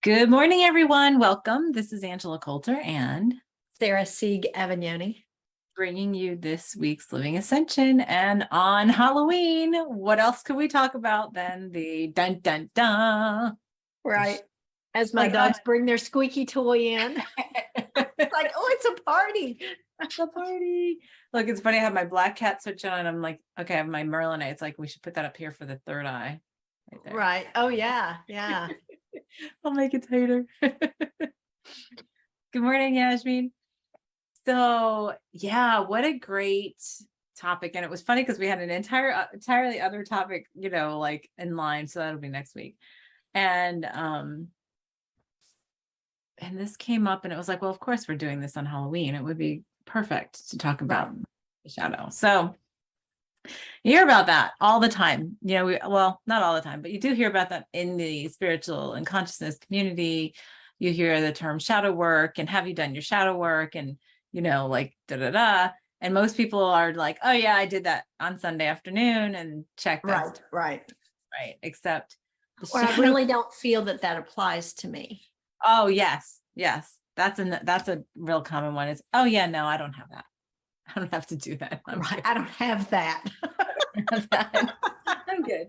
Good morning, everyone. Welcome. This is Angela Coulter and Sarah Sieg Avignoni. bringing you this week's Living Ascension. And on Halloween, what else could we talk about than the dun dun dun? Right. As my Like, dogs bring their squeaky toy in. Like, oh, it's a party. It's a party. Look, it's funny. I have my black cat switch on. I'm like, okay, I have my Merlin eye. It's like, we should put that up here for the third eye. Right there. Right. Oh, yeah. Yeah. I'll make it tighter. Good morning, Yasmin. So yeah, what a great topic. And it was funny because we had an entirely other topic, like in line. So that'll be next week. And this came up and it was like, well, of course we're doing this on Halloween. It would be perfect to talk about the shadow. So you hear about that all the time. Well, not all the time, but you do hear about that in the spiritual and consciousness community. You hear the term shadow work and have you done your shadow work and like da da da. And most people are like, oh yeah, I did that on Sunday afternoon and check that. Right. Except Or I really don't feel that applies to me. Oh yes. That's a real common one. Is oh yeah, no, I don't have that. I don't have to do that. I don't have that. I'm good.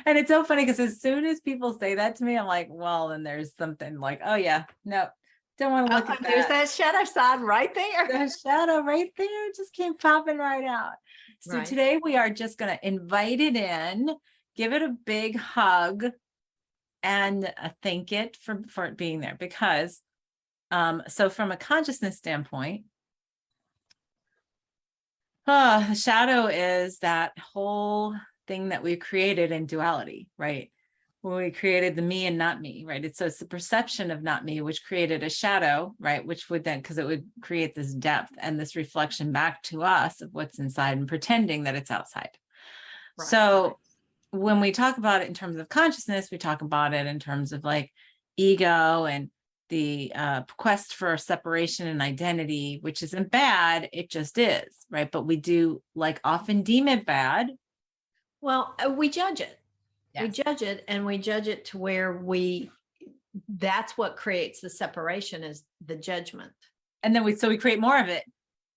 And it's so funny because as soon as people say that to me, I'm like, well, then there's something like, oh yeah, no, don't want to look at that. There's that shadow side right there. The shadow right there just came popping right out. So today we are just going to invite it in, give it a big hug, and thank it for it being there. Because so from a consciousness standpoint, the shadow is that whole thing that we created in duality, right? When we created the me and not me, right? It's the perception of not me, which created a shadow, right? Which would then, because it would create this depth and this reflection back to us of what's inside and pretending that it's outside. Right. So when we talk about it in terms of consciousness, we talk about it in terms of like ego and the quest for separation and identity, which isn't bad. It just is, right? But we do often deem it bad. Well, we judge it. Yes. We judge it, and we judge it to where that's what creates the separation, is the judgment. And then we create more of it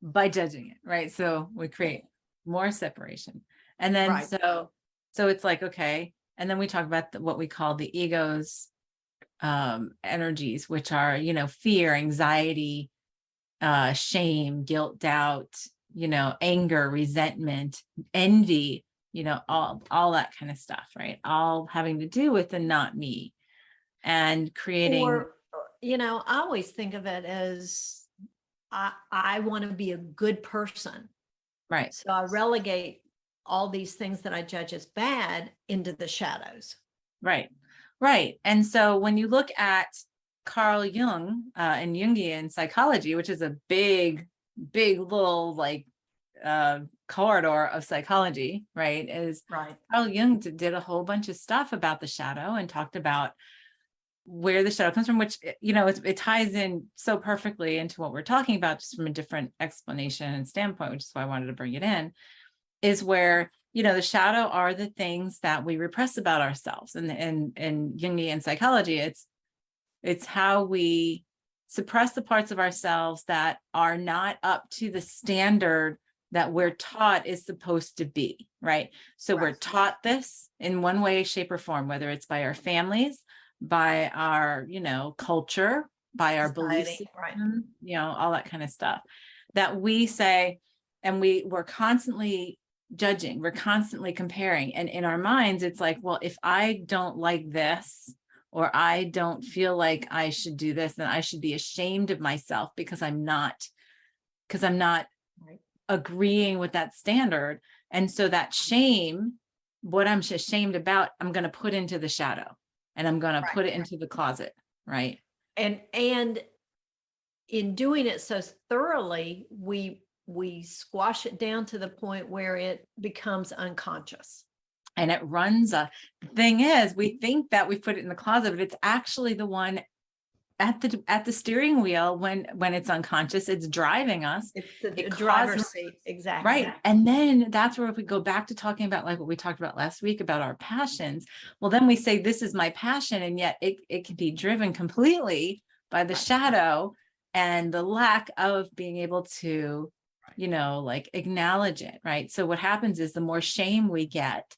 by judging it, right? So we create more separation. And then so it's like, okay. And then we talk about what we call the ego's energies, which are, fear, anxiety, shame, guilt, doubt, anger, resentment, envy, all that kind of stuff, right? All having to do with the not me and creating. Or, I always think of it as I want to be a good person. Right. So I relegate all these things that I judge as bad into the shadows. Right. And so when you look at Carl Jung and Jungian psychology, which is a big little corridor of psychology, right? Carl Jung did a whole bunch of stuff about the shadow and talked about where the shadow comes from, which, it ties in so perfectly into what we're talking about, just from a different explanation and standpoint, which is why I wanted to bring it in, is where, the shadow are the things that we repress about ourselves. And in Jungian psychology, it's how we suppress the parts of ourselves that are not up to the standard that we're taught is supposed to be, right? So we're taught this in one way, shape, or form, whether it's by our families, by our, culture, by our beliefs, all that kind of stuff that we say, and we're constantly judging, we're constantly comparing. And in our minds, it's like, well, if I don't like this, or I don't feel like I should do this, then I should be ashamed of myself because I'm not agreeing with that standard. And so that shame, what I'm ashamed about, I'm going to put into the shadow, and I'm going to put it into the closet. Right. And in doing it so thoroughly, we squash it down to the point where it becomes unconscious. And it runs the thing is, we think that we put it in the closet, but it's actually the one at the steering wheel when it's unconscious, it's driving us. It's the It driver's causes, seat. Exactly. right. And then that's where, if we go back to talking about like what we talked about last week about our passions, well, then we say, this is my passion. And yet it can be driven completely by the shadow and the lack of being able to, like acknowledge it. Right. So what happens is the more shame we get,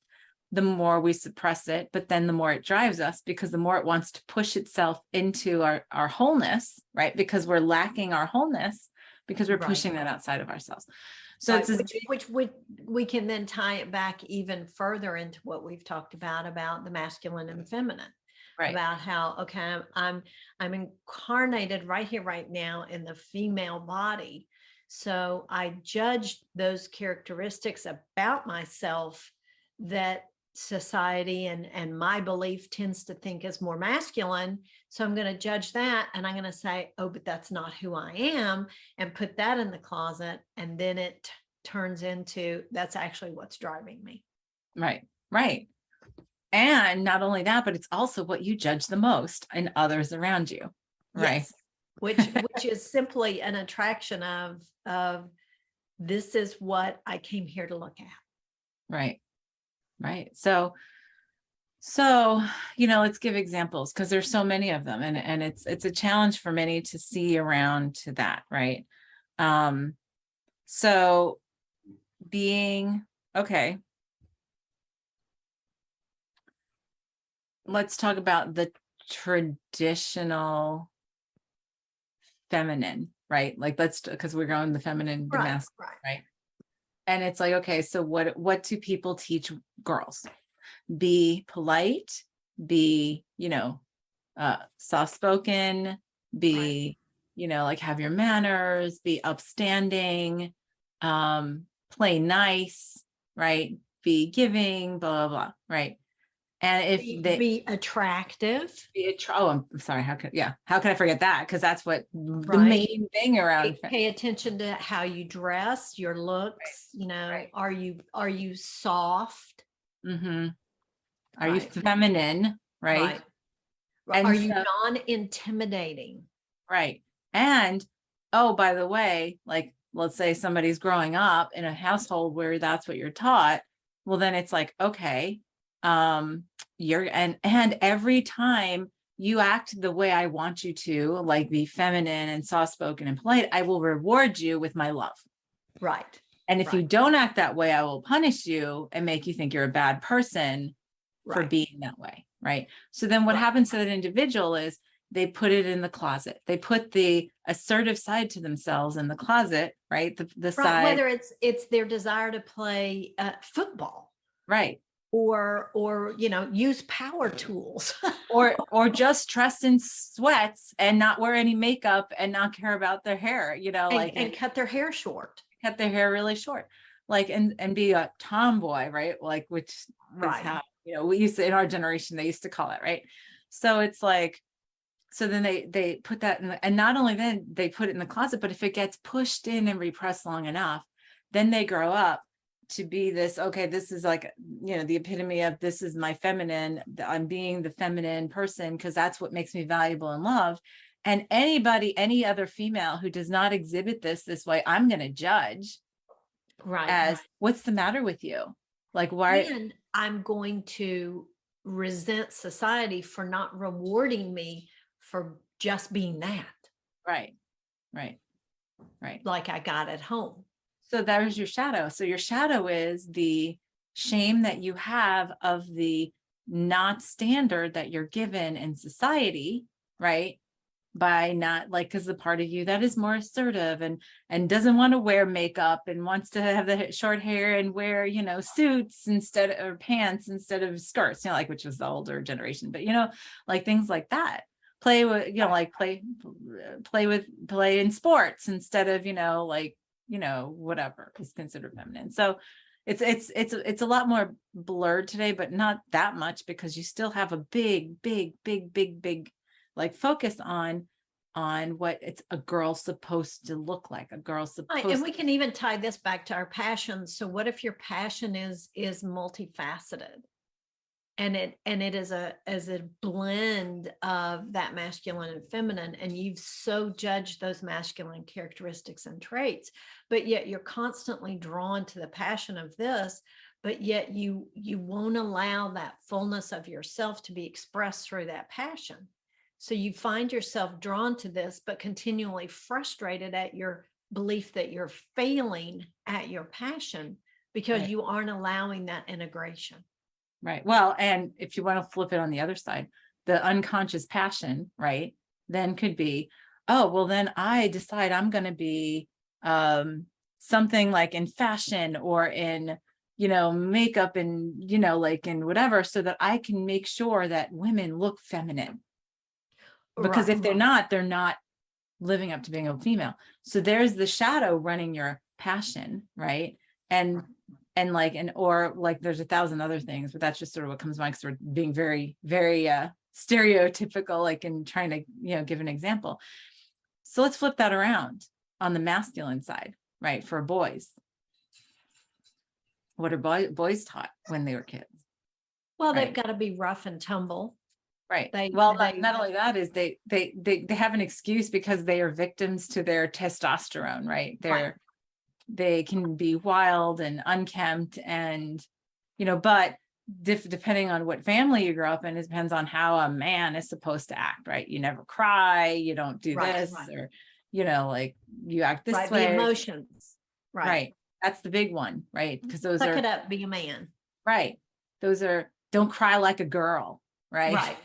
the more we suppress it, but then the more it drives us, because the more it wants to push itself into our wholeness, right? Because we're lacking our wholeness, because we're pushing that outside of ourselves. So it's which we can then tie it back even further into what we've talked about the masculine and feminine, right. About how, okay, I'm incarnated right here, right now in the female body. So I judge those characteristics about myself that society and my belief tends to think is more masculine. So I'm going to judge that, and I'm going to say, oh, but that's not who I am, and put that in the closet. And then it turns into, that's actually what's driving me. Right. Right. And not only that, but it's also what you judge the most in others around you. Right. Yes. Which is simply an attraction of this is what I came here to look at. Right. Right. So, let's give examples, because there's so many of them, and it's a challenge for many to see around to that. Right. So being, okay. Let's talk about the traditional feminine, right? Like because we're going the feminine, the masculine, right? And it's like, okay, so what do people teach girls? Be polite, be, soft-spoken, be, like have your manners, be upstanding, play nice, right? Be giving, blah, blah, blah, right? And if they be attractive, I'm sorry. How can I forget that? Because that's what the main thing around. Pay attention to how you dress, your looks. Are you soft? Mm-hmm. Are you feminine? Right. And are you non-intimidating? Right. And by the way, like let's say somebody's growing up in a household where that's what you're taught. Well, then it's like, okay. And every time you act the way I want you to, like be feminine and soft-spoken and polite, I will reward you with my love. Right. And if you don't act that way, I will punish you and make you think you're a bad person for being that way. Right. So then what happens to that individual is they put it in the closet. They put the assertive side to themselves in the closet, right? The side, whether it's their desire to play football. Right. Or use power tools or just dress in sweats and not wear any makeup and not care about their hair, and cut their hair short, cut their hair really short, like, and be a tomboy, right? Like, which is how, we used to, in our generation, they used to call it, right? So it's like, so then they put that in and not only then they put it in the closet, but if it gets pushed in and repressed long enough, then they grow up to be this, okay, this is like, the epitome of this is my feminine, I'm being the feminine person because that's what makes me valuable and loved. And any other female who does not exhibit this way, I'm going to judge as what's the matter with you? Like, why? And I'm going to resent society for not rewarding me for just being that. Right. Like I got at home. So there's your shadow. So your shadow is the shame that you have of the not standard that you're given in society, right? By not like, because the part of you that is more assertive and doesn't want to wear makeup and wants to have the short hair and wear, suits instead or pants instead of skirts, like, which was the older generation, but like things like that. Play with, like play in sports instead of, whatever is considered feminine. So it's a lot more blurred today, but not that much, because you still have a big like focus on what it's a girl supposed to look like. A girl supposed and we can even tie this back to our passions. So what if your passion is multifaceted? it is as a blend of that masculine and feminine, and you've so judged those masculine characteristics and traits, but yet you're constantly drawn to the passion of this, but yet you won't allow that fullness of yourself to be expressed through that passion. So you find yourself drawn to this, but continually frustrated at your belief that you're failing at your passion because Right. you aren't allowing that integration. Right. Well, and if you want to flip it on the other side, the unconscious passion, right, then could be, oh, well, then I decide I'm going to be something like in fashion or in, makeup and, like in whatever, so that I can make sure that women look feminine. Because if they're not living up to being a female. So there's the shadow running your passion, right? And or there's 1,000 other things, but that's just sort of what comes to mind because we're being very, very stereotypical, like in trying to, give an example. So let's flip that around on the masculine side, right? For boys. What are boys taught when they were kids? Well, Right. they've got to be rough and tumble. Right. They Not only that is they have an excuse because they are victims to their testosterone, right? They can be wild and unkempt and, but depending on what family you grow up in, it depends on how a man is supposed to act, right? You never cry, you don't do this, or, like you act this way. The emotions. Right. That's the big one, right? Because those Suck are, it up, be a man. right. Those are, don't cry like a girl. Right.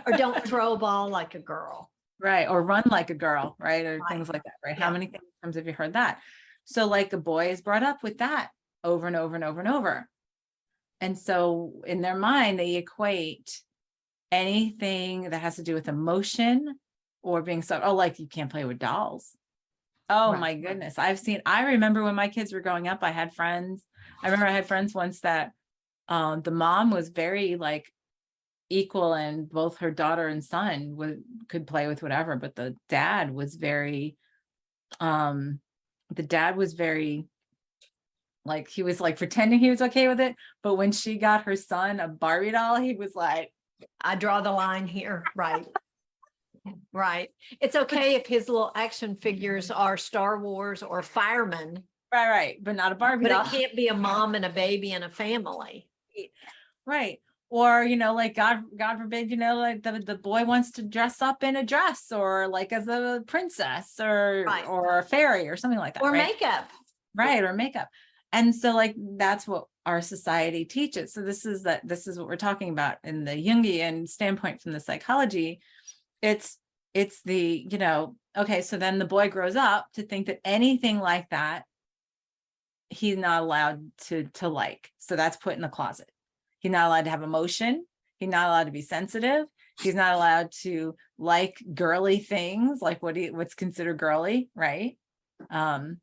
Or don't throw a ball like a girl. Right. Or run like a girl, right? Or things like that, right? Yeah. How many times have you heard that? So like a boy is brought up with that over and over and over and over. And so in their mind, they equate anything that has to do with emotion or being like you can't play with dolls. Oh my goodness. I remember when my kids were growing up, I had friends once that the mom was very like equal and both her daughter and son could play with whatever, but the dad was very like he was like pretending he was okay with it, but when she got her son a Barbie doll, he was like, I draw the line here. Right. It's okay if his little action figures are Star Wars or firemen. Right, but not a Barbie doll. But it can't be a mom and a baby and a family. Right. Or, like God forbid, like the boy wants to dress up in a dress or like as a princess or a fairy or something like that. Or right? makeup. Right. Or makeup. And so like, that's what our society teaches. So this is what we're talking about in the Jungian standpoint from the psychology. It's the, okay, so then the boy grows up to think that anything like that, he's not allowed to like. So that's put in the closet. He's not allowed to have emotion. He's not allowed to be sensitive. He's not allowed to like girly things, like what's considered girly, right? And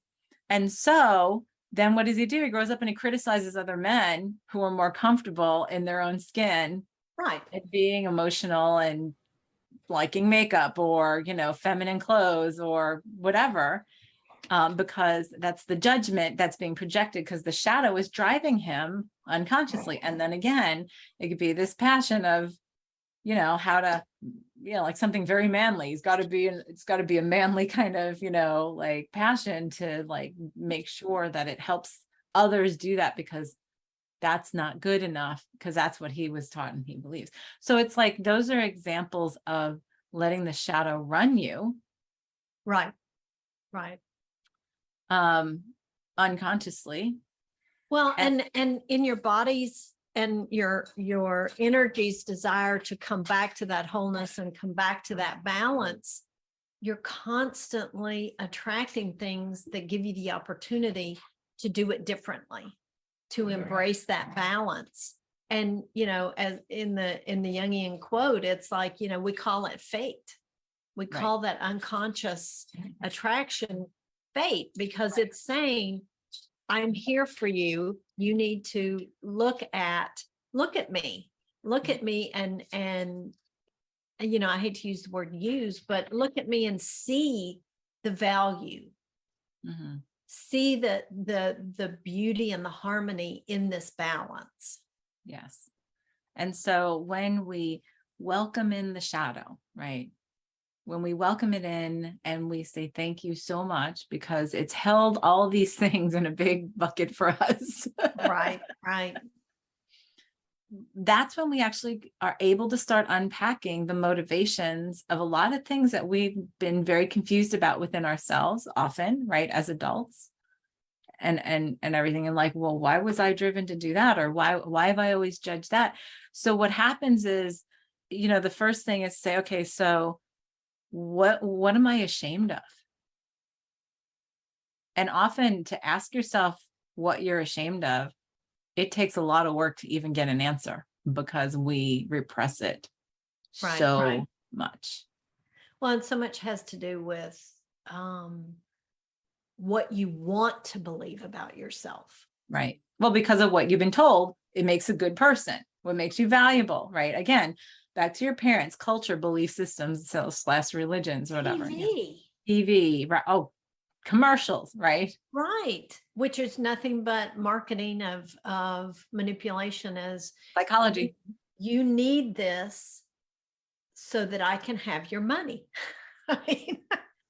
so then what does he do? He grows up and he criticizes other men who are more comfortable in their own skin, right, and being emotional and liking makeup or, feminine clothes or whatever, because that's the judgment that's being projected because the shadow is driving him unconsciously. And then again, it could be this passion of, how to, like something very manly. It's got to be a manly kind of, like passion to like make sure that it helps others do that because that's not good enough because that's what he was taught and he believes. So it's like, those are examples of letting the shadow run you. Right. Unconsciously. Well, and in your body's and your energy's desire to come back to that wholeness and come back to that balance, you're constantly attracting things that give you the opportunity to do it differently, to embrace that balance. And, as in the Jungian quote, it's like, we call it fate. We call that unconscious attraction fate because it's saying, I'm here for you. You need to look at me and I hate to use the word use, but look at me and see the value, see the beauty and the harmony in this balance. Yes. And so when we welcome in the shadow, right? When we welcome it in and we say, thank you so much, because it's held all these things in a big bucket for us. Right, right. That's when we actually are able to start unpacking the motivations of a lot of things that we've been very confused about within ourselves often, right, as adults, and everything. And like, well, why was I driven to do that? Or why have I always judged that? So what happens is, the first thing is say, okay, so what am I ashamed of? And often to ask yourself what you're ashamed of, it takes a lot of work to even get an answer because we repress it Right, right. so much. Well, and so much has to do with what you want to believe about yourself. Right. Well, because of what you've been told, it makes a good person. What makes you valuable, right? Again, back to your parents, culture, belief systems, so / religions, whatever. TV. TV, right? Oh, commercials, right? Right. Which is nothing but marketing of manipulation as Psychology. you need this so that I can have your money. I mean,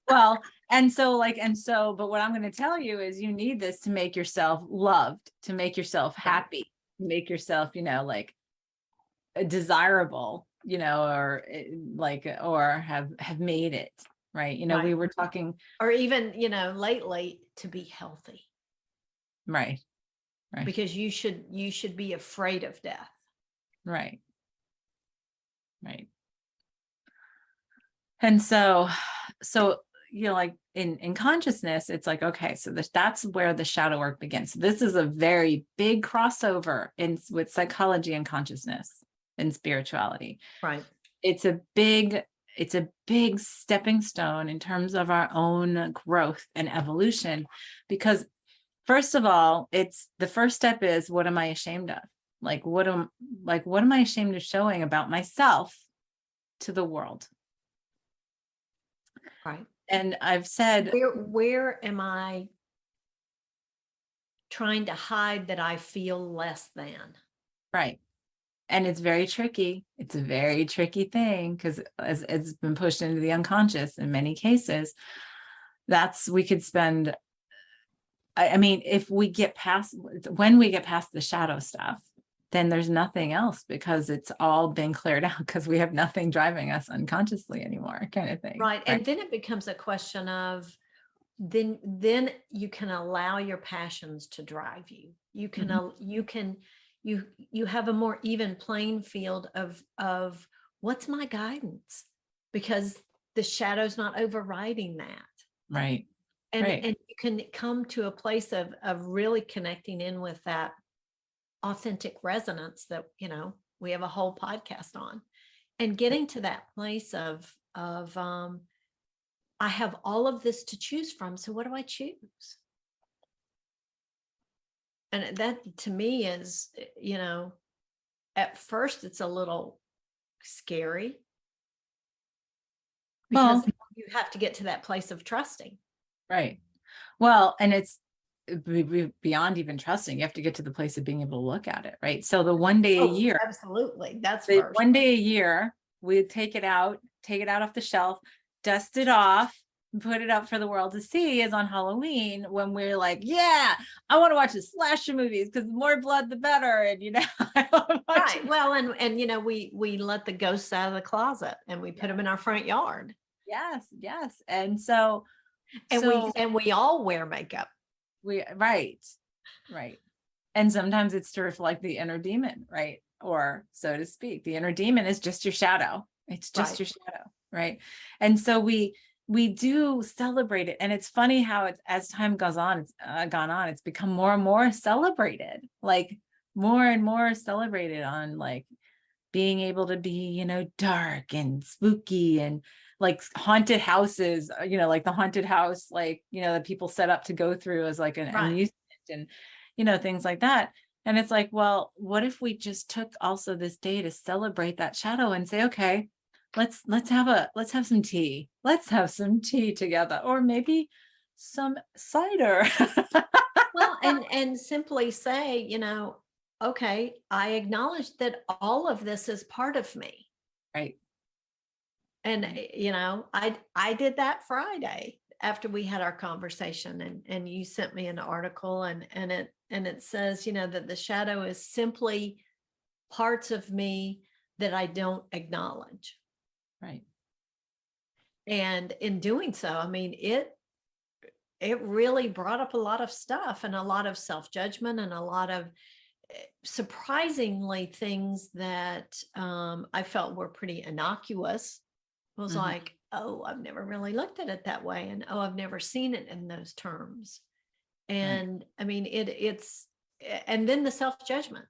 Well, but what I'm going to tell you is you need this to make yourself loved, to make yourself happy, to make yourself, like desirable, or have made it, right? Right. We were talking, or even, lately to be healthy, right, right, because you should be afraid of death. right, right. And so, like in consciousness, it's like, okay, so that's where the shadow work begins. So this is a very big crossover with psychology and consciousness and spirituality. Right. It's a big stepping stone in terms of our own growth and evolution, because first of all, it's the first step is, what am I ashamed of? What am I ashamed of showing about myself to the world? Right. And I've said, where am I trying to hide that I feel less than? right. And it's very tricky. It's a very tricky thing, because as it's been pushed into the unconscious in many cases, we could spend, I mean, when we get past the shadow stuff, then there's nothing else, because it's all been cleared out, because we have nothing driving us unconsciously anymore, kind of thing. Right. And then it becomes a question of, then you can allow your passions to drive you. You can, you have a more even playing field of what's my guidance, because the shadow's not overriding that. Right. And right. and you can come to a place of really connecting in with that authentic resonance that, we have a whole podcast on, and getting to that place of I have all of this to choose from. So what do I choose? And that to me is, at first it's a little scary, because you have to get to that place of trusting. Right. Well, and it's beyond even trusting. You have to get to the place of being able to look at it, right? So the one day a year, absolutely, that's the one day a year, we take it out off the shelf, dust it off, and put it up for the world to see, is on Halloween, when we're like, yeah, I want to watch the slasher movies because the more blood, the better. And right. Well, and we let the ghosts out of the closet and we put them in our front yard. Yes. And so, we all wear makeup. Right. And sometimes it's to reflect the inner demon, right? Or so to speak, the inner demon is just your shadow. It's just your shadow, right? And so we do celebrate it. And it's funny how it's, as time goes on, it's become more and more celebrated, like more and more celebrated on, like being able to be, dark and spooky, and like haunted houses, like the haunted house, like, that people set up to go through as like an amusement, and, things like that. And it's like, well, what if we just took also this day to celebrate that shadow and say, okay, let's have some tea. Let's have some tea together, or maybe some cider. Well, and simply say, okay, I acknowledge that all of this is part of me. Right. And, I did that Friday after we had our conversation, and you sent me an article, and it says, that the shadow is simply parts of me that I don't acknowledge. Right. And in doing so, I mean, it really brought up a lot of stuff and a lot of self-judgment and a lot of surprisingly things that I felt were pretty innocuous. It was like, oh, I've never really looked at it that way. And oh, I've never seen it in those terms. And I mean, and then the self-judgment,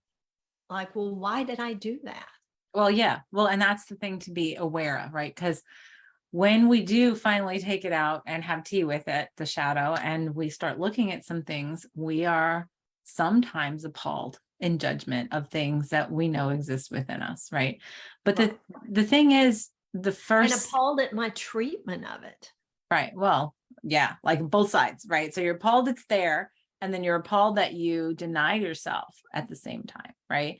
like, well, why did I do that? Well, yeah. Well, and that's the thing to be aware of, right? Because when we do finally take it out and have tea with it, the shadow, and we start looking at some things, we are sometimes appalled in judgment of things that we know exist within us, right? But the thing is, the And first, appalled at my treatment of it. right? Well, yeah, like both sides, right? So you're appalled it's there, and then you're appalled that you deny yourself at the same time, right?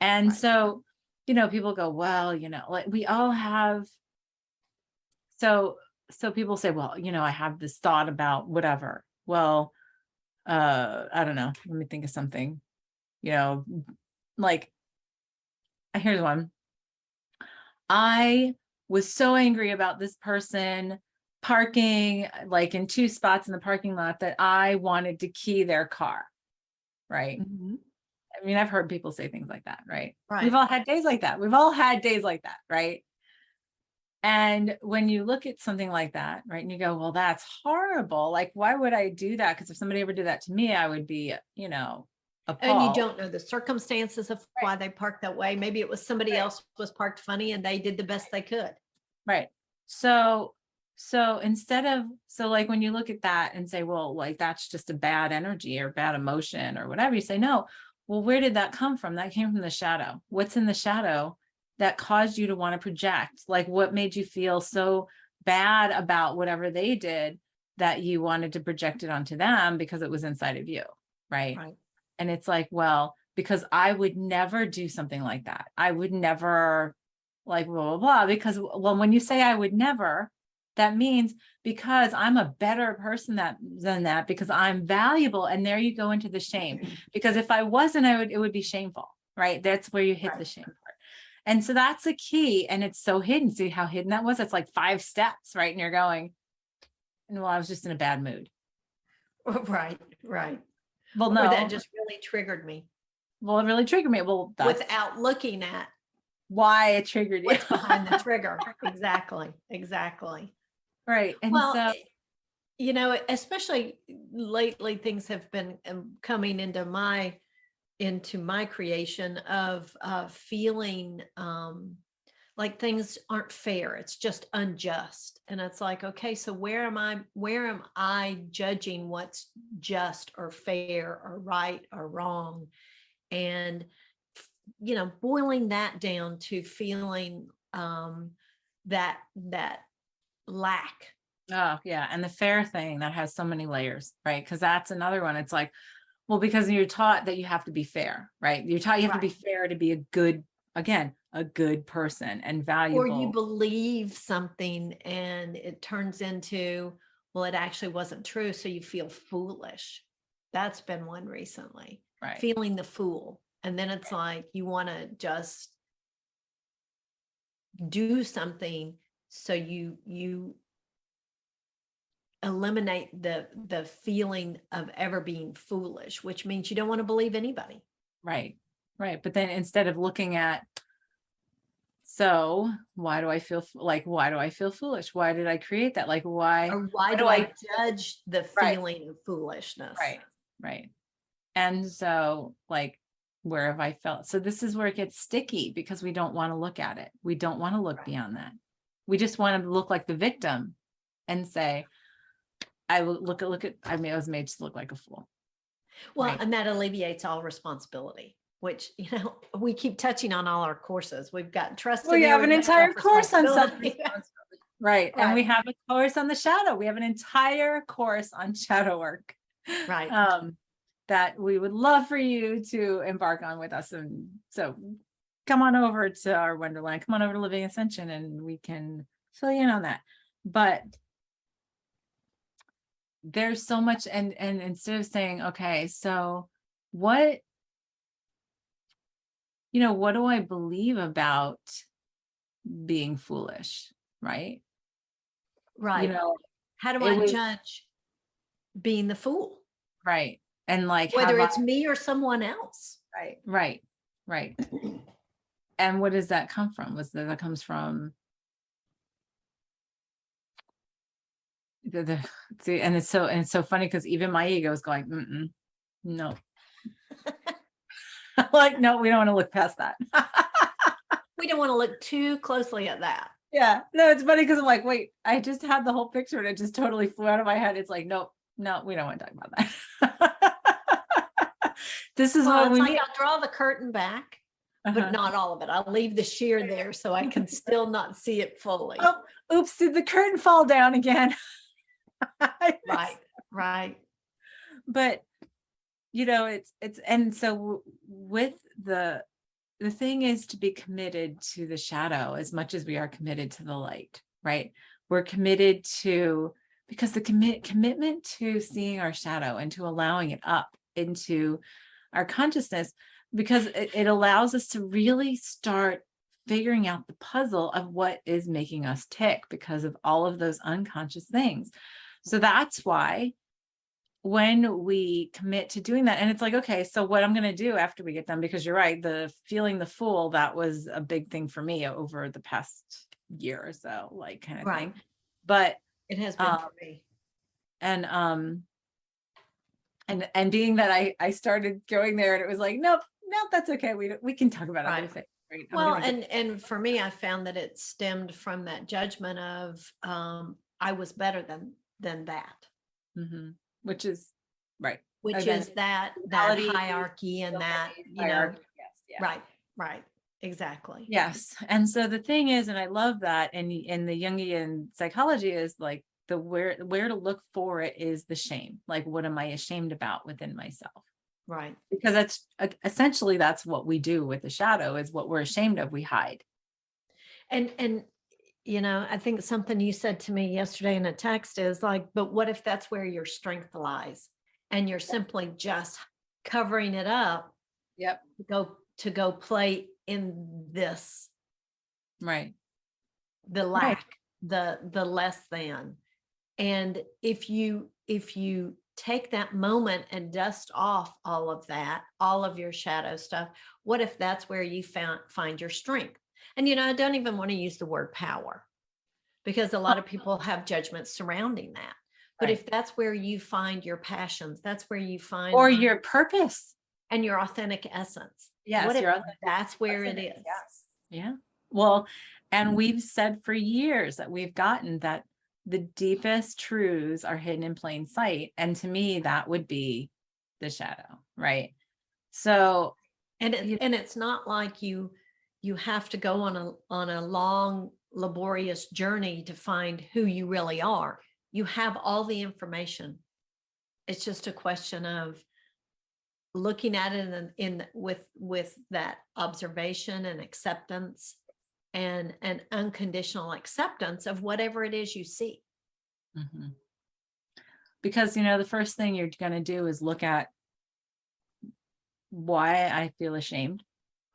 And Right. so, people go, well, like we all have. So people say, well, I have this thought about whatever. Well, I don't know. Let me think of something, like here's one. I was so angry about this person parking like in 2 spots in the parking lot that I wanted to key their car. Right. Mhm. I mean, I've heard people say things like that, right? Right. We've all had days like that. We've all had days like that, right? And when you look at something like that, right, and you go, well, that's horrible. Like, why would I do that? Because if somebody ever did that to me, I would be, appalled. And you don't know the circumstances of Right. why they parked that way. Maybe it was somebody Right. else was parked funny and they did the best they could. Right. So like when you look at that and say, well, like that's just a bad energy or bad emotion or whatever, you say, no, well, where did that come from? That came from the shadow. What's in the shadow that caused you to want to project? Like what made you feel so bad about whatever they did that you wanted to project it onto them because it was inside of you, right? Right. And it's like, well, because I would never do something like that. I would never like blah, blah, blah. Because, well, when you say I would never, that means because I'm a better person than that, because I'm valuable. And there you go into the shame. Because if I wasn't, it would be shameful, right? That's where you hit the shame part. And so that's a key. And it's so hidden. See how hidden that was? It's like 5 steps, right? And you're going, well, I was just in a bad mood. Right. Right. Well, Or no. that just really triggered me. Well, it really triggered me. Well, that's without looking at why it triggered you. what's behind the trigger. Exactly. Exactly. Right. And Well, so, especially lately, things have been coming into my creation of feeling like things aren't fair. It's just unjust. And it's like, okay, so where am I judging what's just or fair or right or wrong? And boiling that down to feeling that lack. oh yeah. And the fair thing that has so many layers, right? Because that's another one. It's like, well, because you're taught that you have to be fair, right? You're taught you have to be fair to be a good person and valuable. Or you believe something and it turns into, well, it actually wasn't true. So you feel foolish. That's been one recently. Right. Feeling the fool. And then it's like you want to just do something so you eliminate the feeling of ever being foolish, which means you don't want to believe anybody. Right. Right. But then instead of looking at, so why do I feel foolish? Why did I create that? Like, why? Or why do I judge the feeling of foolishness? Right. Right. And so like, where have I felt? So this is where it gets sticky because we don't want to look at it. We don't want to look beyond that. We just want to look like the victim and say, I will look at, I was made to look like a fool. Well, right. And that alleviates all responsibility, which, we keep touching on all our courses. We've got trust. Well, you have an entire course on something. Right. And we have a course on the shadow. We have an entire course on shadow work. Right. that we would love for you to embark on with us. And so come on over to our Wonderland, come on over to Living Ascension, and we can fill you in on that. But there's so much, and instead of saying, okay, so what do I believe about being foolish? Right. Right. How do I judge being the fool? Right. And like, whether it's me or someone else. Right. And what does that come from? That comes from see, and it's so funny because even my ego is going, no. Like, no, we don't want to look past that. We don't want to look too closely at that. Yeah. No, it's funny because I'm like, wait, I just had the whole picture and it just totally flew out of my head. It's like, no, we don't want to talk about that. This is what we need. I'll draw the curtain back, but not all of it. I'll leave the sheer there so I can still not see it fully. Oh, oops, did the curtain fall down again? Right. But it's and so with the thing is to be committed to the shadow as much as we are committed to the light, right? We're committed to, because the commitment to seeing our shadow and to allowing it up into our consciousness, because it allows us to really start figuring out the puzzle of what is making us tick because of all of those unconscious things. So that's why when we commit to doing that, and it's like, okay, so what I'm going to do after we get done, because you're right, the feeling the fool, that was a big thing for me over the past year or so, like kind of thing. But it has been for me. And being that I started going there and it was like, nope, that's okay. We can talk about other things. Right? Well, and for me, I found that it stemmed from that judgment of I was better than that. Mm-hmm. Which is right. Which is that hierarchy and that, yes, yeah. Right. Exactly. Yes. And so the thing is, and I love that, and in the Jungian psychology is like the where to look for it is the shame. Like, what am I ashamed about within myself? Right. Because that's essentially, that's what we do with the shadow, is what we're ashamed of, we hide. And I think something you said to me yesterday in a text is like, but what if that's where your strength lies and you're simply just covering it up? Yep. To go play in this. Right. The lack, the less than. And if you take that moment and dust off all of that, all of your shadow stuff, what if that's where you find your strength? And, I don't even want to use the word power because a lot of people have judgments surrounding that. But if that's where you find your passions, that's where you find your purpose and your authentic essence. Yes. What if that's where it is? Yes. Yeah. Well, and we've said for years that we've gotten that the deepest truths are hidden in plain sight. And to me, that would be the shadow. Right. So, and it's not like you have to go on a long, laborious journey to find who you really are. You have all the information. It's just a question of looking at it with that observation and acceptance and an unconditional acceptance of whatever it is you see. Mm-hmm. Because, the first thing you're going to do is look at why I feel ashamed,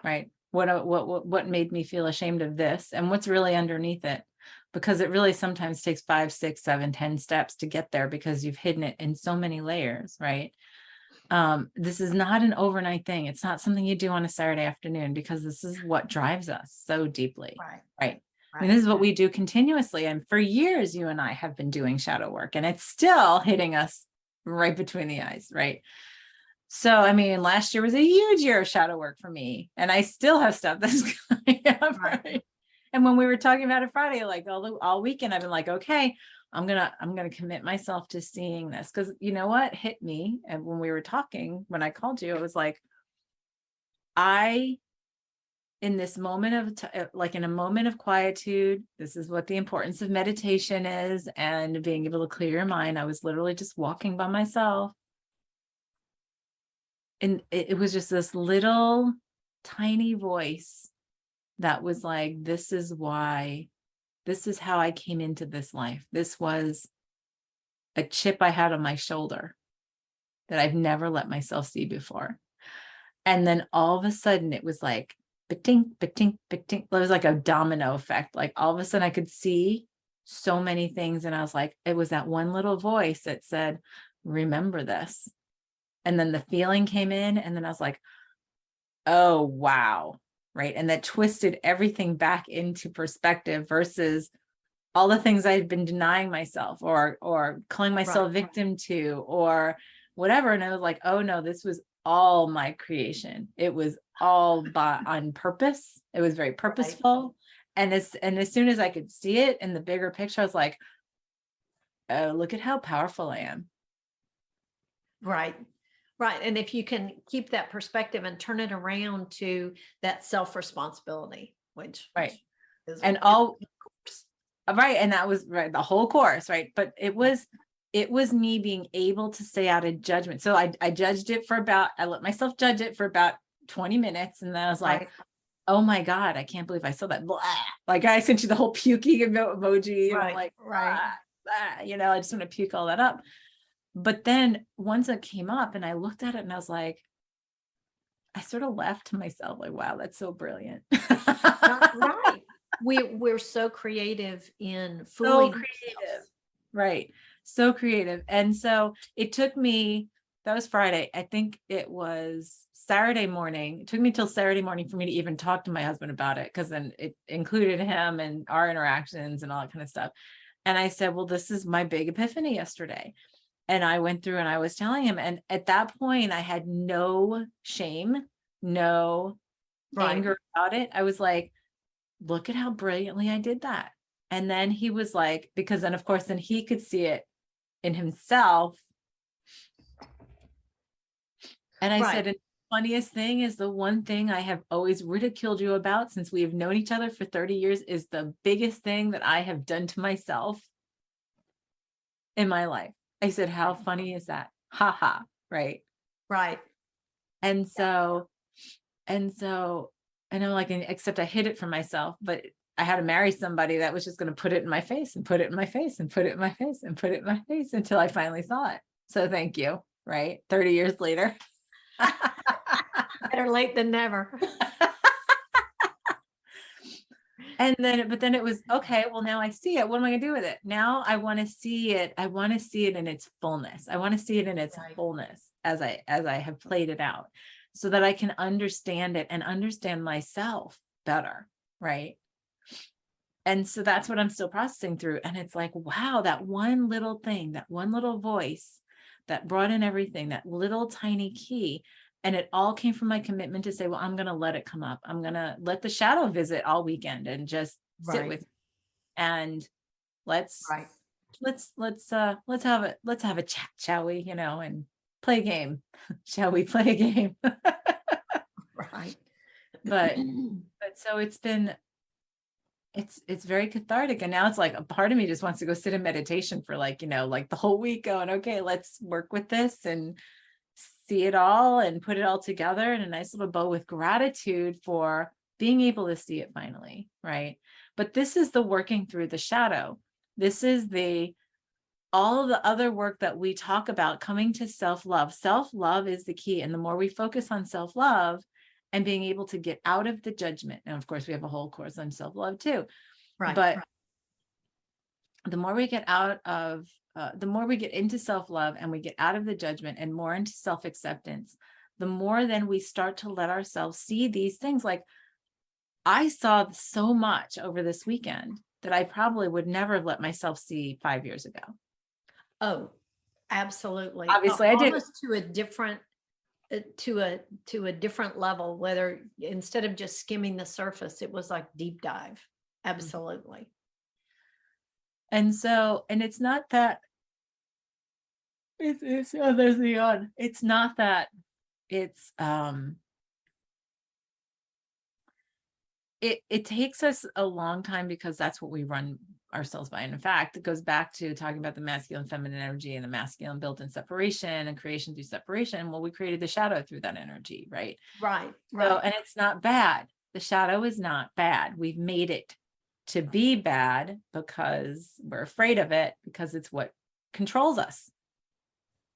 right? What made me feel ashamed of this, and what's really underneath it, because it really sometimes takes 5, 6, 7, 10 steps to get there because you've hidden it in so many layers, right? This is not an overnight thing. It's not something you do on a Saturday afternoon, because this is what drives us so deeply. Right. I mean, this is what we do continuously. And for years, you and I have been doing shadow work, and it's still hitting us right between the eyes. Right. So, I mean, last year was a huge year of shadow work for me, and I still have stuff that's coming up. Right. And when we were talking about it Friday, like all weekend, I've been like, okay, I'm going to commit myself to seeing this. Cause you know what hit me? And when we were talking, when I called you, it was like, in this moment of like in a moment of quietude, this is what the importance of meditation is, and being able to clear your mind. I was literally just walking by myself. and it was just this little tiny voice that was like, this is why, this is how I came into this life. This was a chip I had on my shoulder that I've never let myself see before. And then all of a sudden it was like, ba-tink, ba-tink, ba-tink. It was like a domino effect. Like all of a sudden I could see so many things. And I was like, it was that one little voice that said, remember this. And then the feeling came in, and then I was like, oh, wow. Right. And that twisted everything back into perspective versus all the things I'd been denying myself or calling myself victim to or whatever. And I was like, oh no, this was all my creation. It was all on purpose. It was very purposeful. And as soon as I could see it in the bigger picture, I was like, oh, look at how powerful I am. Right. Right. And if you can keep that perspective and turn it around to that self-responsibility, which is and all right. And that was right, the whole course, right? But it was me being able to stay out of judgment. So I judged it I let myself judge it for about 20 minutes. And then I was like, oh my God, I can't believe I saw that. Blah. Like I sent you the whole puking emoji. And I'm like, blah, blah, I just want to puke all that up. But then once it came up and I looked at it and I was like, I sort of laughed to myself like, wow, that's so brilliant. Right. We're so creative in fooling ourselves. Right. So creative. And so it took me, that was Friday. I think it was Saturday morning. It took me till Saturday morning for me to even talk to my husband about it, because then it included him and our interactions and all that kind of stuff. And I said, well, this is my big epiphany yesterday. And I went through and I was telling him. And at that point, I had no shame, no anger about it. I was like, look at how brilliantly I did that. And then he was like, because then, of course, then he could see it in himself. And I said, and the funniest thing is the one thing I have always ridiculed you about since we have known each other for 30 years is the biggest thing that I have done to myself in my life. I said, how funny is that? Ha ha. Right. Right. And so, and I'm like, except I hid it from myself, but I had to marry somebody that was just going to put it in my face and put it in my face and put it in my face and put it in my face until I finally saw it. So thank you. Right. 30 years later. Better late than never. But then it was, okay, well, now I see it. What am I going to do with it? Now I want to see it. I want to see it in its fullness. I want to see it in its fullness as I have played it out so that I can understand it and understand myself better. Right. And so that's what I'm still processing through. And it's like, wow, that one little thing, that one little voice that brought in everything, that little tiny key. And it all came from my commitment to say, well, I'm going to let it come up. I'm going to let the shadow visit all weekend and just sit with me. And let's have a chat, shall we, and play a game. Shall we play a game? Right. But so it's very cathartic. And now it's like a part of me just wants to go sit in meditation for like the whole week going, okay, let's work with this and see it all and put it all together in a nice little bow with gratitude for being able to see it finally. Right. But this is the working through the shadow. This is all of the other work that we talk about coming to self-love. Self-love is the key. And the more we focus on self-love and being able to get out of the judgment. And of course we have a whole course on self-love too. But the more we get the more we get into self-love and we get out of the judgment and more into self-acceptance, the more then we start to let ourselves see these things. Like I saw so much over this weekend that I probably would never have let myself see 5 years ago. Oh, absolutely. Obviously I did. Almost to a different level, whether instead of just skimming the surface, it was like deep dive. Absolutely. And it's not that it's there's the on. It's not that it's it takes us a long time because that's what we run ourselves by. And in fact, it goes back to talking about the masculine, feminine energy and the masculine built in separation and creation through separation. Well, we created the shadow through that energy, right? Right. So, and it's not bad. The shadow is not bad. We've made it to be bad because we're afraid of it, because it's what controls us.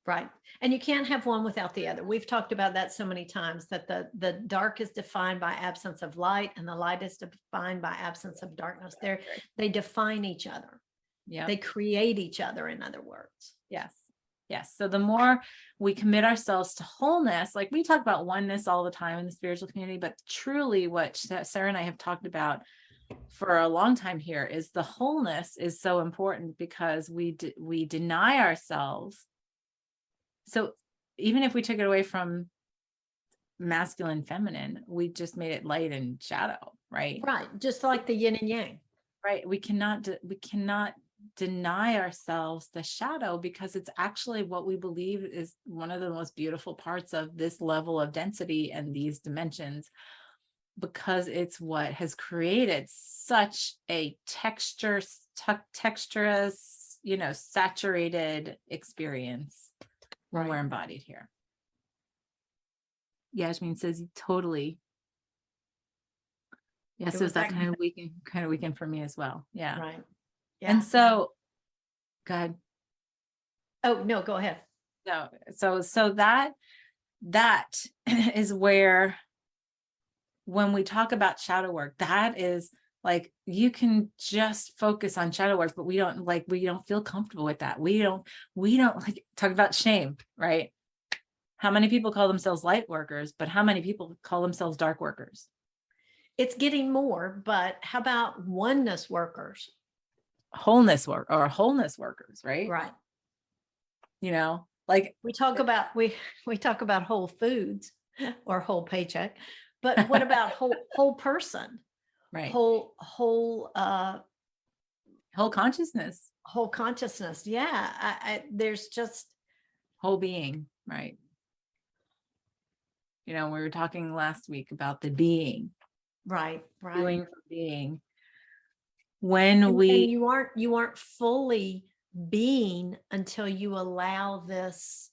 Right. And you can't have one without the other. We've talked about that so many times, that the dark is defined by absence of light and the light is defined by absence of darkness. They define each other. Yeah. They create each other, in other words. Yes. Yes. So the more we commit ourselves to wholeness, like we talk about oneness all the time in the spiritual community, but truly what Sarah and I have talked about for a long time here is the wholeness is so important, because we deny ourselves. So even if we took it away from masculine, feminine, we just made it light and shadow, right? Right. Just like the yin and yang. Right. We cannot deny ourselves the shadow, because it's actually what we believe is one of the most beautiful parts of this level of density and these dimensions, because it's what has created such a texturous, saturated experience when we're embodied here. Yasmin says totally. Yeah, so it's that kind of weekend for me as well. Yeah. Right. Yeah. And so, go ahead. Oh, no, go ahead. No, so that is where, when we talk about shadow work, that is like, you can just focus on shadow work, but we don't feel comfortable with that. We don't like talk about shame, right? How many people call themselves light workers, but how many people call themselves dark workers? It's getting more, but how about oneness workers? Wholeness workers, right? Right. Like we talk about whole foods or whole paycheck, but what about whole person? Right. Whole consciousness. Whole consciousness. Yeah. There's just whole being, right? We were talking last week about the being. Right. Doing for being. And you aren't fully being until you allow this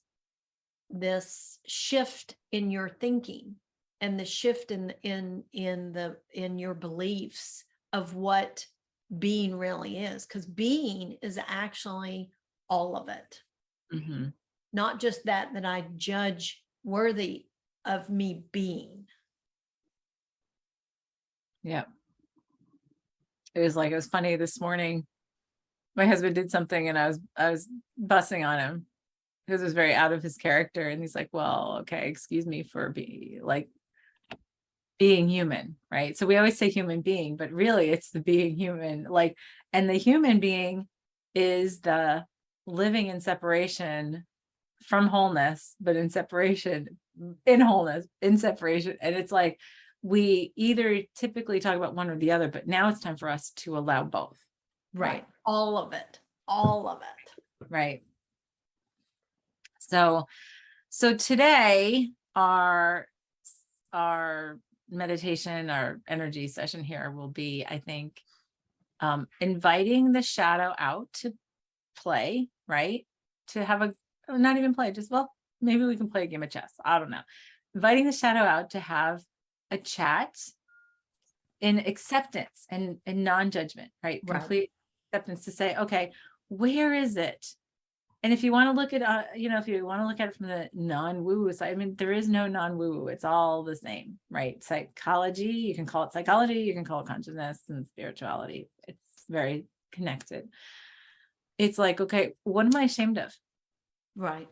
shift in your thinking and the shift in your beliefs of what being really is, because being is actually all of it. Mm-hmm. Not just that I judge worthy of me being. Yeah. It was funny this morning. My husband did something and I was bussing on him because it was very out of his character. And he's like, well, okay, excuse me for being human, right? So we always say human being, but really it's the being human, and the human being is the living in separation from wholeness, but in separation, in wholeness, in separation. And it's like, we either typically talk about one or the other, but now it's time for us to allow both. Right. All of it. Right. So today our meditation, our energy session here will be, I think, inviting the shadow out to play, right? To have not even play, just, well, maybe we can play a game of chess. I don't know. Inviting the shadow out to have a chat in acceptance and non-judgment, right? Complete acceptance, to say, okay, where is it? And if you want to look at, if you want to look at it from the non-woo side, I mean, there is no non-woo. It's all the same, right? Psychology, you can call it psychology, you can call it consciousness and spirituality. It's very connected. It's like, okay, what am I ashamed of? Right.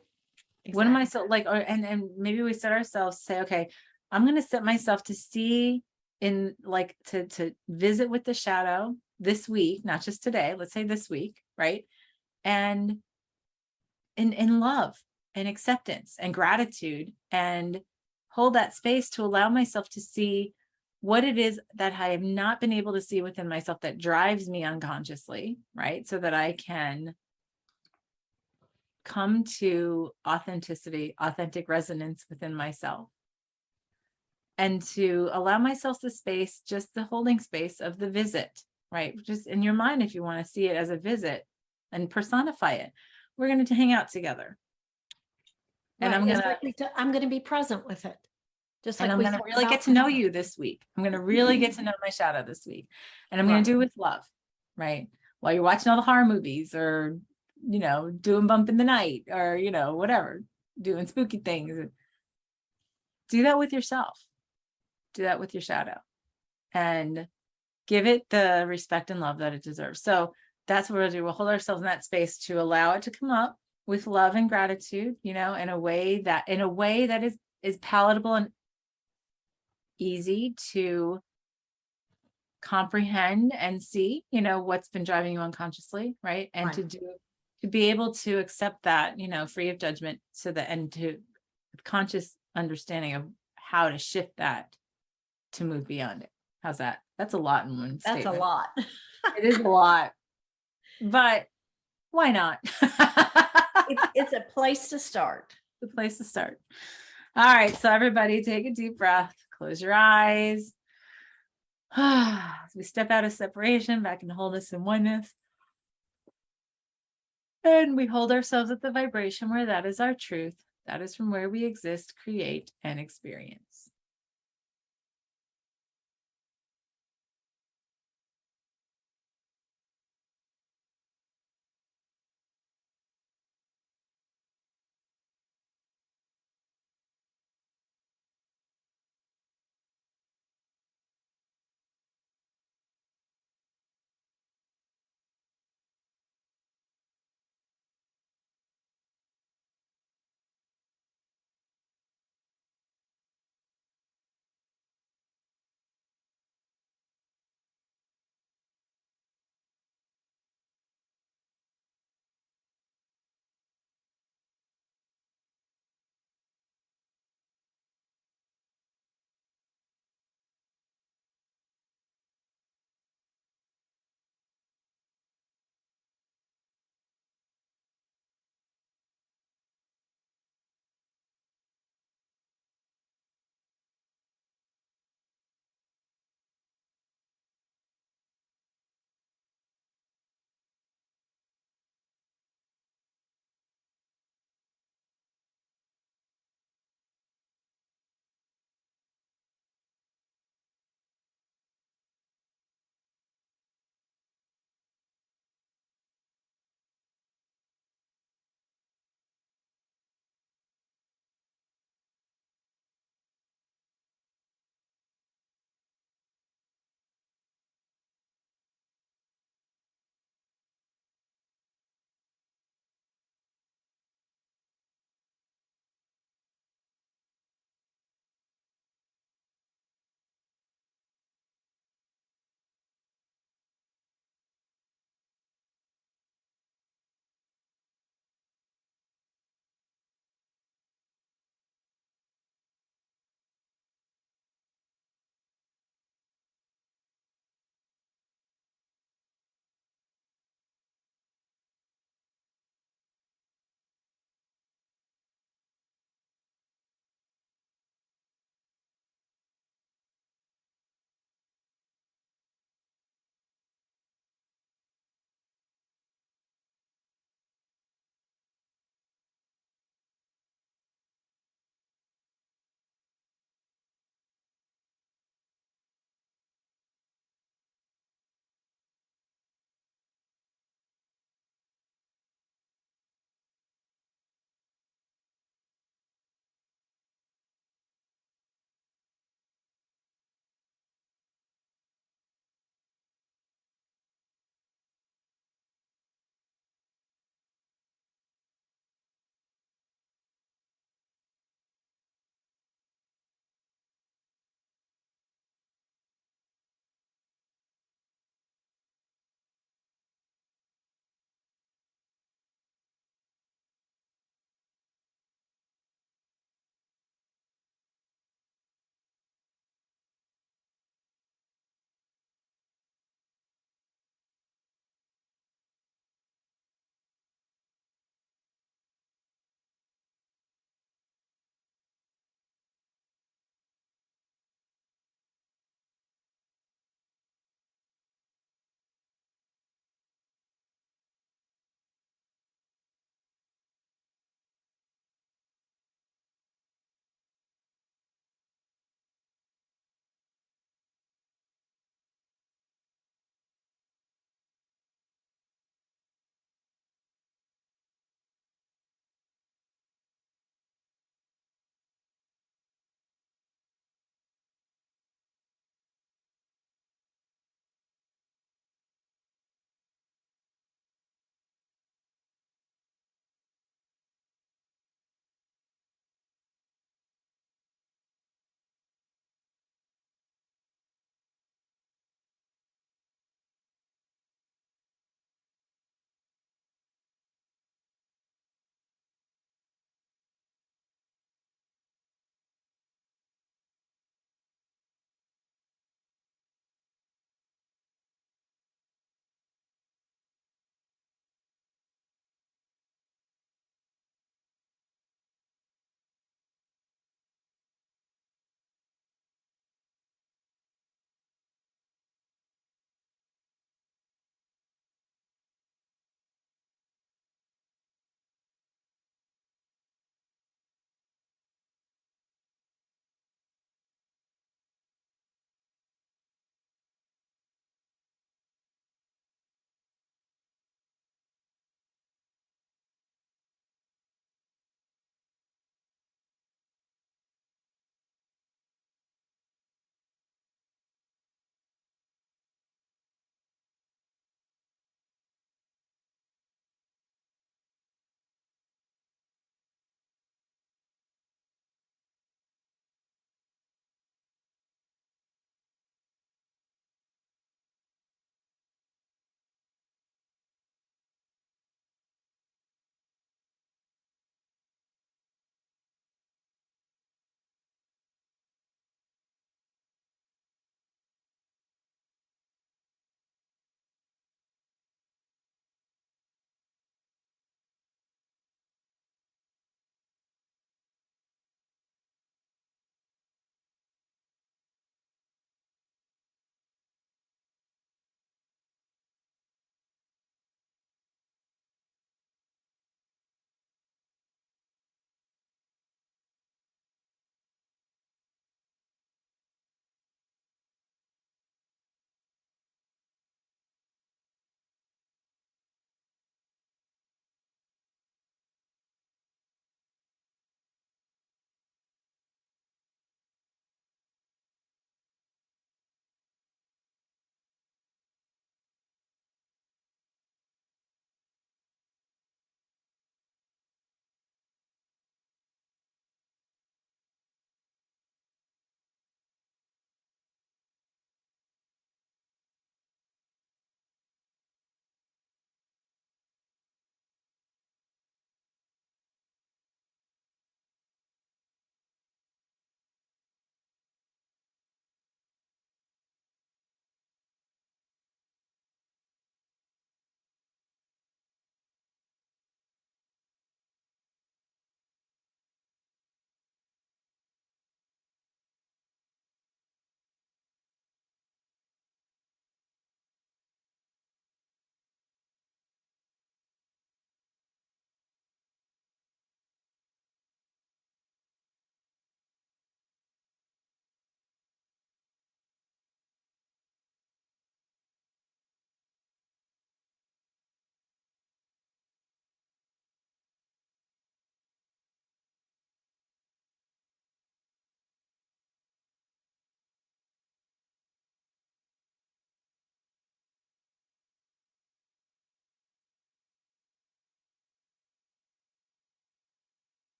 Exactly. What am I so like, and maybe we set ourselves to say, okay, I'm going to set myself to see to visit with the shadow this week, not just today, let's say this week, right? And in love and acceptance and gratitude, and hold that space to allow myself to see what it is that I have not been able to see within myself that drives me unconsciously, right? So that I can come to authenticity, authentic resonance within myself. and to allow myself the space, just the holding space of the visit, right? Just in your mind, if you want to see it as a visit and personify it, we're going to hang out together. And Right. I'm It's going like I'm going to be present with it. Just and like I'm we going to talked really get about to know before. you this week. I'm going to really get to know my shadow this week. And I'm going Right. to do it with love, right? While you're watching all the horror movies or, doing bump in the night or, whatever, doing spooky things. Do that with yourself. Do that with your shadow and give it the respect and love that it deserves. So that's what we'll do. We'll hold ourselves in that space to allow it to come up with love and gratitude, in a way that is palatable and easy to comprehend and see, what's been driving you unconsciously, right? And Right. to be able to accept that, free of judgment, so that, and to conscious understanding of how to shift that to move beyond it. How's that? That's a lot in one That's a statement. lot. It is a lot, but why not? It's a place to start. The place to start. All right. So everybody take a deep breath, close your eyes. As we step out of separation, back into wholeness and oneness. And we hold ourselves at the vibration where that is our truth. That is from where we exist, create, and experience.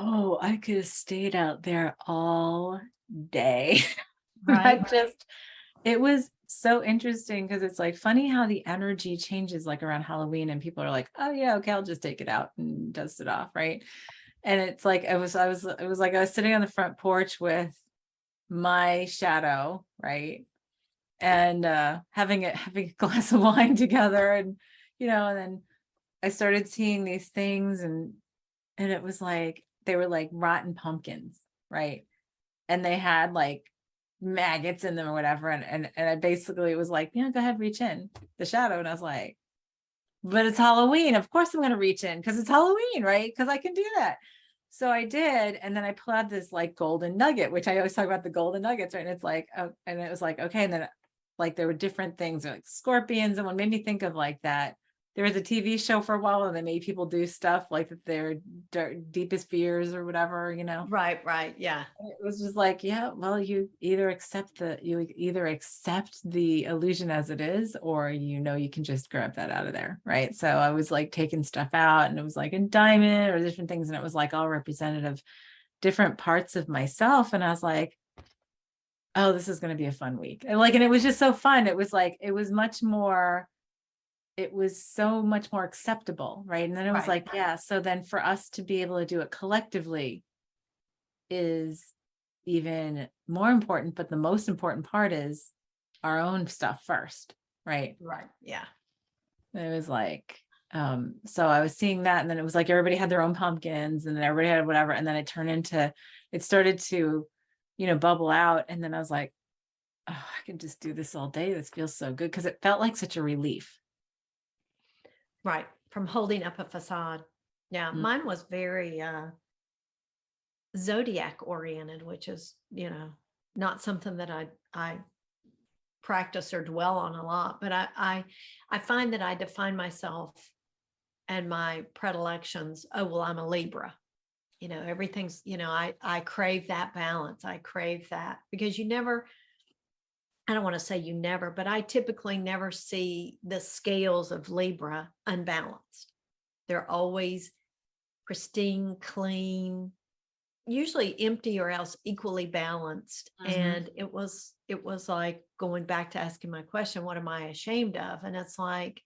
Oh, I could have stayed out there all day. I Right. just, it was so interesting because it's like funny how the energy changes like around Halloween and people are like, oh yeah, okay, I'll just take it out and dust it off, right? And it's like it was like I was sitting on the front porch with my shadow, right? And having a glass of wine together and and then I started seeing these things and it was like they were like rotten pumpkins, right? And they had like maggots in them or whatever. And I basically was like, go ahead, reach in the shadow. And I was like, but it's Halloween. Of course I'm gonna reach in because it's Halloween, right? Because I can do that. So I did, and then I pulled out this like golden nugget, which I always talk about the golden nuggets, right? And it's like, oh, and it was like, okay, and then like there were different things like scorpions, and what made me think of like that. There was a TV show for a while and they made people do stuff like their deepest fears or whatever. Right. Right. Yeah. It was just like, yeah, well, you either accept the illusion as it is, or you can just grab that out of there, right? So I was like taking stuff out, and it was like a diamond or different things, and it was like all representative different parts of myself, and I was like, oh, this is going to be a fun week, and it was just so fun. It was like it was so much more acceptable, right? And then it was Right. like, yeah, so then for us to be able to do it collectively is even more important, but the most important part is our own stuff first, right? Right. Yeah. It was like, so I was seeing that, and then it was like everybody had their own pumpkins, and then everybody had whatever, and then it started to, bubble out, and then I was like, oh, I can just do this all day. This feels so good because it felt like such a relief. Right. From holding up a facade. Yeah. Mm. Mine was very zodiac oriented, which is, not something that I practice or dwell on a lot, but I find that I define myself and my predilections. Oh, well, I'm a Libra. Everything's, I crave that balance. I crave that because I don't want to say you never, but I typically never see the scales of Libra unbalanced. They're always pristine, clean, usually empty or else equally balanced. Mhm. And it was like going back to asking my question, what am I ashamed of? And it's like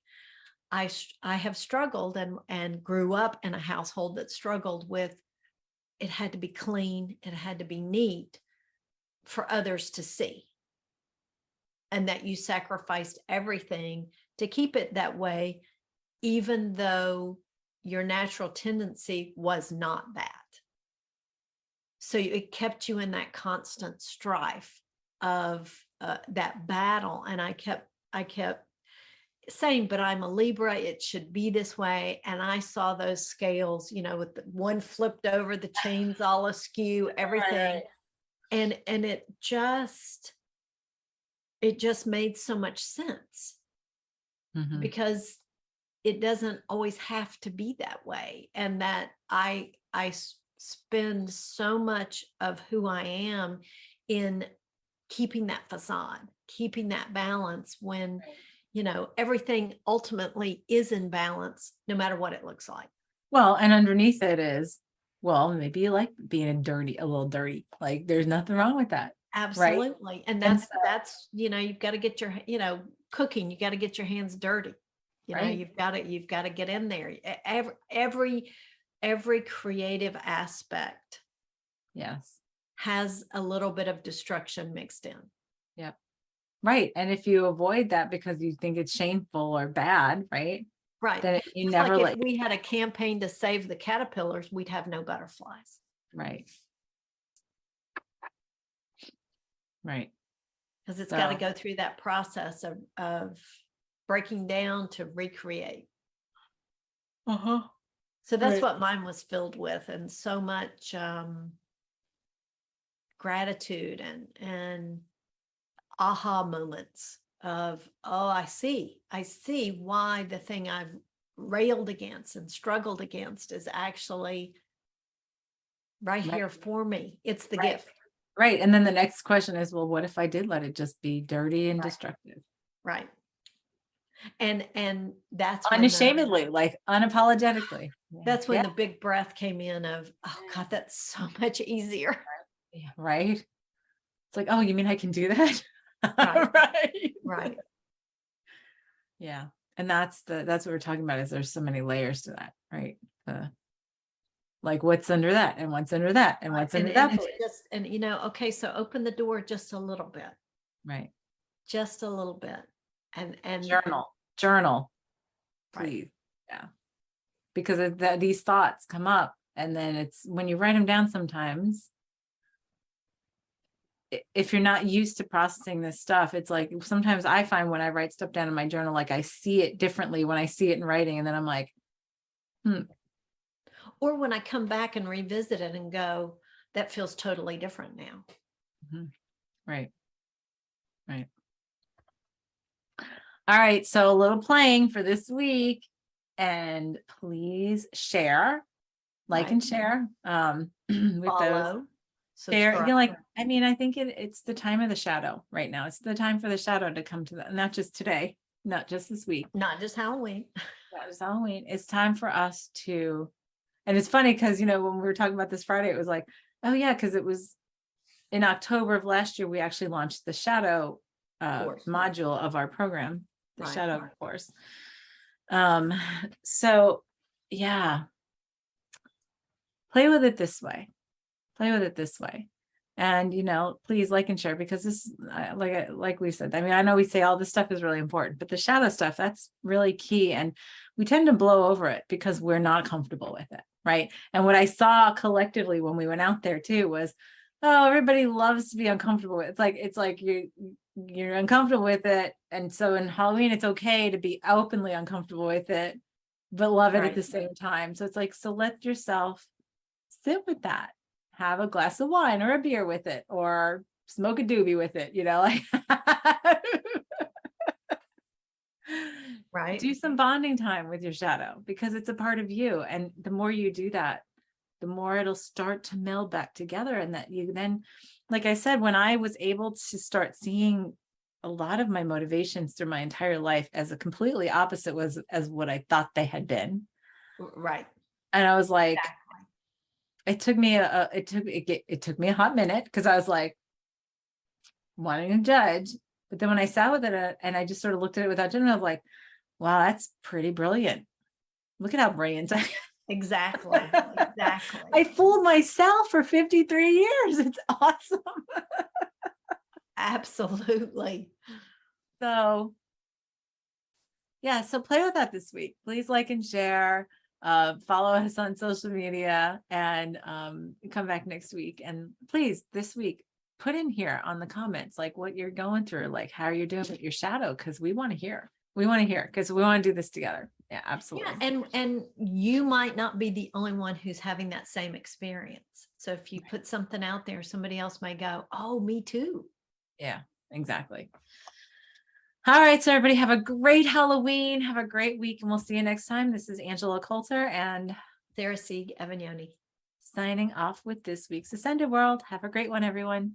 I have struggled and grew up in a household that struggled with it had to be clean, it had to be neat for others to see. And that you sacrificed everything to keep it that way, even though your natural tendency was not that. So it kept you in that constant strife of that battle. And I kept saying, but I'm a Libra, it should be this way. And I saw those scales, with the one flipped over, the chains all askew, everything. Right. And it just made so much sense Mhm. because it doesn't always have to be that way. And that I spend so much of who I am in keeping that facade, keeping that balance when, everything ultimately is in balance, no matter what it looks like. Well, and underneath it is, well, maybe you like being a little dirty. Like there's nothing wrong with that, right? Absolutely. And And so, that's, you've got to get your, cooking, you got to get your hands dirty. right? You've got to get in there. Every creative aspect Yes. has a little bit of destruction mixed in. Yep. Right. And if you avoid that because you think it's shameful or bad, right? Right. Then you Just never like if we had a campaign to save the caterpillars, we'd have no butterflies. right. Right. Because it's got to So, go through that process of breaking down to recreate. uh-huh. So that's Right. what mine was filled with, and so much gratitude and aha moments of, oh, I see why the thing I've railed against and struggled against is actually right Right. here for me. It's the Right. gift. Right. And then the next question is, well, what if I did let it just be dirty and Right. destructive? Right. And that's when unashamedly, like unapologetically. that's when Yeah. the big breath came in of, oh God, that's so much easier. Yeah, right. It's like, oh, you mean I can do that? Right. Right. Right. Yeah. And that's what we're talking about, is there's so many layers to that, right? Like what's under that and what's under that and what's under that. It's just, and okay, so open the door just a little bit, Right. just a little bit. And Journal, right, please. Yeah. Because these thoughts come up, and then it's when you write them down sometimes, if you're not used to processing this stuff, it's like sometimes I find when I write stuff down in my journal, like I see it differently when I see it in writing, and then I'm like, or when I come back and revisit it and go, that feels totally different now. Right. Right. All right. So a little playing for this week, and please share, like, and share with those. Follow, Share, subscribe. like, I mean, I think it's the time of the shadow right now. It's the time for the shadow to come to that, not just today, not just this week, Not just Halloween. not just Halloween. It's time for us to, and it's funny because, when we were talking about this Friday, it was like, oh yeah, because it was in October of last year, we actually launched the shadow module of our program, the shadow course. So yeah, play with it this way. And, please like and share, because this, like we said, I mean, I know we say all this stuff is really important, but the shadow stuff, that's really key. And we tend to blow over it because we're not comfortable with it. Right. And what I saw collectively when we went out there too was, oh, everybody loves to be uncomfortable. It's like you're uncomfortable with it. And so in Halloween, it's okay to be openly uncomfortable with it, but love it at the same time. So it's like, so let yourself sit with that. Have a glass of wine or a beer with it, or smoke a doobie with it, like Right. Do some bonding time with your shadow, because it's a part of you. And the more you do that, the more it'll start to meld back together. And that you then, like I said, when I was able to start seeing a lot of my motivations through my entire life as a completely opposite as what I thought they had been. Right. And I was like, it took me it took me a hot minute, because I was like wanting to judge, but then when I sat with it and I just sort of looked at it without judgment, I was like, wow, that's pretty brilliant. Look at how brilliant I am. Exactly. I fooled myself for 53 years. It's awesome. Absolutely. So yeah, so play with that this week. Please like and share. Follow us on social media, and come back next week. And please, this week, put in here on the comments like what you're going through, like how you're doing with your shadow, because we want to hear. Because we want to do this together. Yeah, absolutely. Yeah, and you might not be the only one who's having that same experience. So if you put something out there, somebody else may go, oh, me too. Yeah, exactly. All right, so everybody have a great Halloween. Have a great week, and we'll see you next time. This is Angela Coulter and Sarah Sieg Evagnoni signing off with this week's Ascended World. Have a great one, everyone.